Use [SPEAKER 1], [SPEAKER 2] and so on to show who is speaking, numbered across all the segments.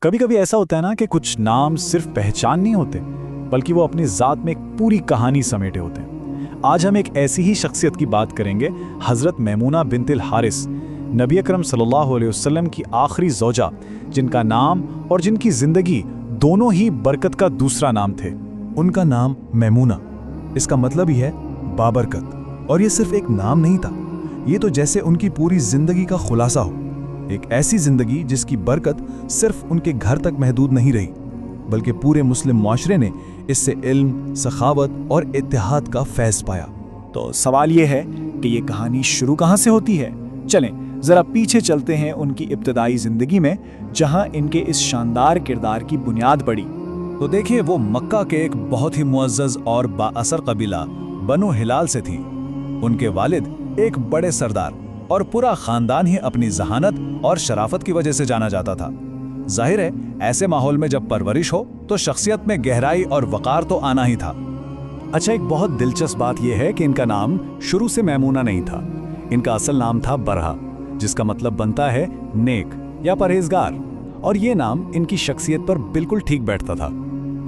[SPEAKER 1] कभी कभी ऐसा होता है ना कि कुछ नाम सिर्फ पहचान नहीं होते, बल्कि वो अपनी ज़ात में एक पूरी कहानी समेटे होते हैं। आज हम एक ऐसी ही शख्सियत की बात करेंगे, हज़रत मैमूना बिन्तिल हारिस, नबी अकरम सल्लल्लाहु अलैहि वसल्लम की आखिरी ज़ौजा, जिनका नाम और जिनकी ज़िंदगी दोनों ही बरकत का दूसरा नाम थे।
[SPEAKER 2] उनका नाम मैमूना, इसका मतलब ही है बाबरकत। और ये सिर्फ एक नाम नहीं था, ये तो जैसे उनकी पूरी जिंदगी का खुलासा हो। एक ऐसी जिंदगी जिसकी बरकत सिर्फ उनके घर तक महदूद नहीं रही, बल्कि पूरे मुस्लिम माशरे ने इससे इल्म, सखावत और इत्तेहाद का फैज़ पाया।
[SPEAKER 1] तो सवाल ये है कि ये कहानी शुरू कहाँ से होती है। चलें ज़रा पीछे चलते हैं उनकी इब्तदाई ज़िंदगी में, जहाँ इनके इस शानदार किरदार की बुनियाद पड़ी।
[SPEAKER 2] तो देखिए, वो मक्का के एक बहुत ही मुअज़्ज़ज़ और बाअसर कबीला बनु हिलाल से थी। उनके वालिद एक बड़े सरदार और पूरा खानदान ही अपनी जहानत और शराफत की वजह से जाना जाता था। जाहिर है, ऐसे माहौल में जब परवरिश हो तो शख्सियत में गहराई और वकार तो आना ही था।
[SPEAKER 1] अच्छा, एक बहुत दिलचस्प बात यह है कि इनका नाम शुरू से मैमूना नहीं था। इनका असल नाम था बरहा, जिसका मतलब बनता है नेक या परहेजगार, और ये नाम इनकी शख्सियत पर बिल्कुल ठीक बैठता था।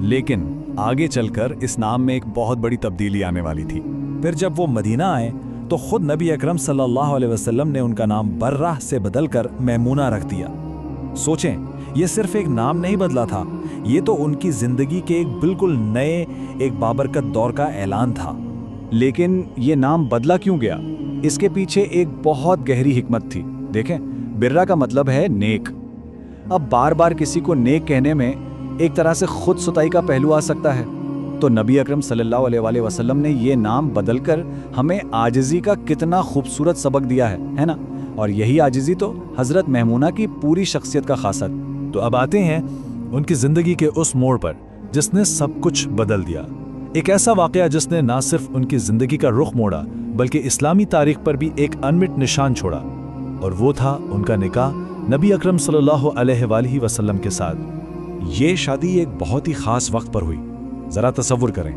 [SPEAKER 1] लेकिन आगे चलकर इस नाम में एक बहुत बड़ी तब्दीली आने वाली थी।
[SPEAKER 2] फिर जब वो मदीना आए तो खुद नबी अकरम सल्लल्लाहु अलैहि वसल्लम ने उनका नाम बर्राह से बदलकर मैमूना रख दिया। सोचें, ये सिर्फ एक नाम नहीं बदला था, ये तो उनकी जिंदगी के एक बिल्कुल नए, एक बाबरकत दौर का ऐलान था।
[SPEAKER 1] लेकिन ये नाम बदला क्यों गया? इसके पीछे एक बहुत गहरी हिकमत थी। देखें, बिर्रा का मतलब है नेक। अब बार बार किसी को नेक कहने में एक तरह से खुद सुताई का पहलू आ सकता है, तो नबी अकरम सल्लल्लाहु अलैहि वसल्लम ने ये नाम बदलकर हमें आजिज़ी का कितना खूबसूरत सबक दिया है ना? और यही आजिज़ी तो हज़रत मैमूना की पूरी शख्सियत का खासा।
[SPEAKER 2] तो अब आते हैं उनकी ज़िंदगी के उस मोड़ पर जिसने सब कुछ बदल दिया। एक ऐसा वाक़या जिसने ना सिर्फ उनकी ज़िंदगी का रुख मोड़ा, बल्कि इस्लामी तारीख पर भी एक अनमिट निशान छोड़ा, और वो था उनका निकाह नबी अकरम सल्लल्लाहु अलैहि वसल्लम के साथ। ये शादी एक बहुत ही ख़ास वक्त पर हुई। ज़रा तसव्वुर करें,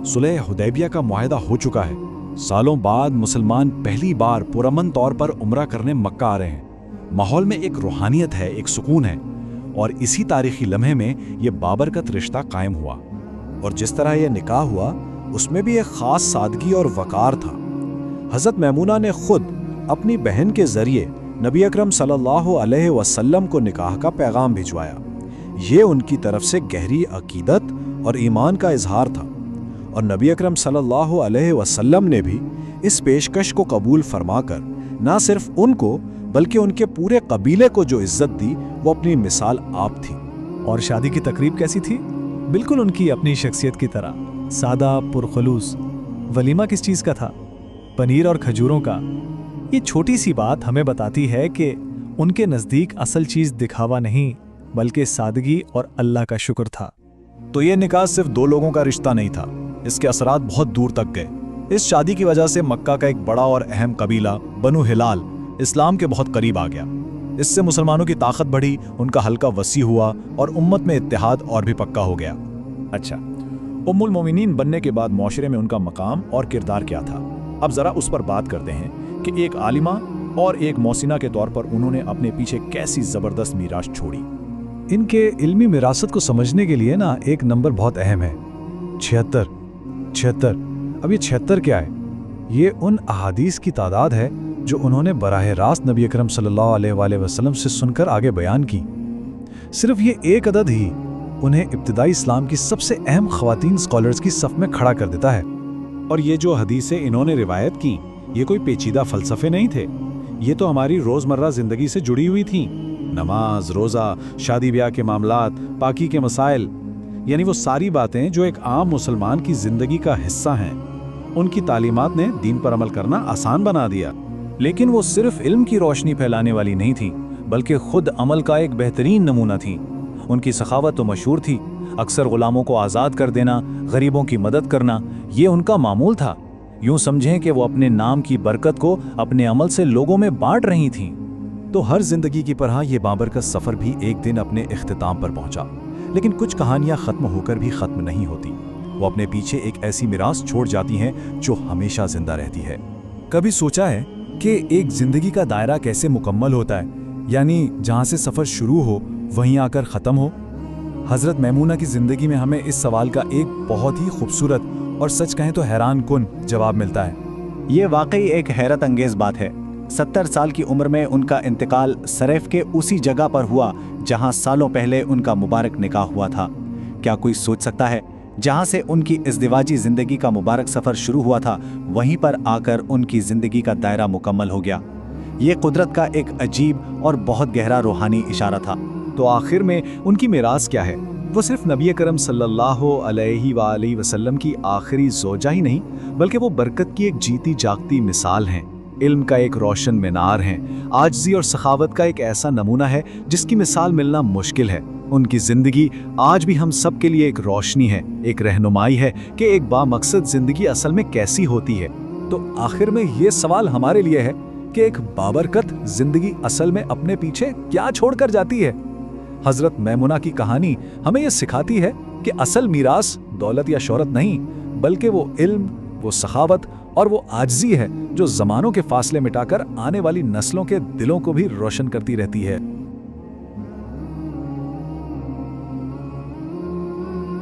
[SPEAKER 2] सुलह हुदैबिया का मुआहदा हो चुका है। सालों बाद मुसलमान पहली बार पुरअमन तौर पर उम्रा करने मक्का आ रहे हैं। माहौल में एक रूहानियत है, एक सुकून है, और इसी तारीखी लम्हे में ये बाबरकत रिश्ता कायम हुआ। और जिस तरह यह निकाह हुआ, उसमें भी एक ख़ास सादगी और वकार था। हज़रत मैमूना ने खुद अपनी बहन के ज़रिए नबी अकरम सल्लल्लाहु अलैहि वसल्लम को निकाह का पैगाम भिजवाया। ये उनकी तरफ से गहरी अकीदत और ईमान का इजहार था, और नबी अकरम सल्लल्लाहु अलैहि वसल्लम ने भी इस पेशकश को कबूल फरमाकर ना सिर्फ उनको बल्कि उनके पूरे कबीले को जो इज्जत दी, वो अपनी मिसाल आप थी।
[SPEAKER 1] और शादी की तकरीब कैसी थी? बिल्कुल उनकी अपनी शख्सियत की तरह, सादा, पुरखलूस। वलीमा किस चीज़ का था? पनीर और खजूरों का। ये छोटी सी बात हमें बताती है कि उनके नज़दीक असल चीज़ दिखावा नहीं, बल्कि सादगी और अल्लाह का शुक्र था।
[SPEAKER 2] तो ये निकाह सिर्फ दो लोगों का रिश्ता नहीं था, इसके असरात बहुत दूर तक गए। इस शादी की वजह से मक्का का एक बड़ा और अहम कबीला बनु हिलाल इस्लाम के बहुत करीब आ गया। इससे मुसलमानों की ताकत बढ़ी, उनका हल्का वसी हुआ, और उम्मत में इत्तेहाद और भी पक्का हो गया।
[SPEAKER 1] अच्छा, उम्मुल मोमिनीन बनने के बाद माशरे में उनका मकाम और किरदार क्या था? अब ज़रा उस पर बात करते हैं कि एक आलिमा और एक मौसिना के तौर पर उन्होंने अपने पीछे कैसी ज़बरदस्त मीरास छोड़ी।
[SPEAKER 2] इनके इल्मी विरासत को समझने के लिए ना एक नंबर बहुत अहम है, 76। 76। अब ये 76 क्या है? ये उन अहादीस की तादाद है जो उन्होंने बराह रास्त नबी अकरम सल्लल्लाहु अलैहि वसल्लम से सुनकर आगे बयान की। सिर्फ ये एक अदद ही उन्हें इब्तिदाई इस्लाम की सबसे अहम ख़वातीन स्कॉलर्स की सफ़ में खड़ा कर देता है।
[SPEAKER 1] और ये जो हदीसें इन्होंने रिवायत की, ये कोई पेचीदा फ़लसफ़े नहीं थे, ये तो हमारी रोज़मर्रा ज़िंदगी से जुड़ी हुई थी। नमाज, रोज़ा, शादी ब्याह के मामलात, पाकी के मसाइल, यानी वो सारी बातें जो एक आम मुसलमान की ज़िंदगी का हिस्सा हैं। उनकी तालीमात ने दीन पर अमल करना आसान बना दिया। लेकिन वो सिर्फ इल्म की रोशनी फैलाने वाली नहीं थी, बल्कि खुद अमल का एक बेहतरीन नमूना थी। उनकी सखावत तो मशहूर थी, अक्सर गुलामों को आज़ाद कर देना, गरीबों की मदद करना, ये उनका मामूल था। यूँ समझें कि वो अपने नाम की बरकत को अपने अमल से लोगों में बांट रही थीं।
[SPEAKER 2] तो हर जिंदगी की तरह ये बाबरकत सफ़र भी एक दिन अपने इख्तिताम पर पहुंचा। लेकिन कुछ कहानियां ख़त्म होकर भी ख़त्म नहीं होती। वो अपने पीछे एक ऐसी मिरास छोड़ जाती हैं जो हमेशा जिंदा रहती है। कभी सोचा है कि एक जिंदगी का दायरा कैसे मुकम्मल होता है, यानी जहाँ से सफ़र शुरू हो वहीं आकर ख़त्म हो? हज़रत मैमूना की ज़िंदगी में हमें इस सवाल का एक बहुत ही खूबसूरत और सच कहें तो हैरान कुन जवाब मिलता है।
[SPEAKER 3] ये वाकई एक हैरत अंगेज़ बात है। 70 साल की उम्र में उनका इंतकाल सरैफ के उसी जगह पर हुआ जहां सालों पहले उनका मुबारक निकाह हुआ था। क्या कोई सोच सकता है, जहां से उनकी इज़्दिवाजी ज़िंदगी का मुबारक सफ़र शुरू हुआ था, वहीं पर आकर उनकी ज़िंदगी का दायरा मुकम्मल हो गया। ये कुदरत का एक अजीब और बहुत गहरा रूहानी इशारा था।
[SPEAKER 1] तो आखिर में उनकी मिरास क्या है? वो सिर्फ नबी करम सल्लल्लाहु अलैहि वसल्लम की आखिरी ज़ौजा ही नहीं, बल्कि वो बरकत की एक जीती जागती मिसाल हैं, इल्म का एक रोशन मीनार हैं, आजिज़ी और सखावत का एक ऐसा नमूना है जिसकी मिसाल मिलना मुश्किल है। उनकी ज़िंदगी आज भी हम सब के लिए एक रोशनी है, एक रहनुमाई है कि एक बामकसद ज़िंदगी असल में कैसी होती है।
[SPEAKER 2] तो आखिर में ये सवाल हमारे लिए है कि एक बाबरकत ज़िंदगी असल में अपने पीछे क्या छोड़कर जाती है? हज़रत मैमुना की कहानी हमें ये सिखाती है कि असल मीरास दौलत या शोहरत नहीं, बल्कि वो इल्म, वो सखावत और वो आजिज़ी है जो ज़मानों के फासले मिटाकर आने वाली नस्लों के दिलों को भी रोशन करती रहती है।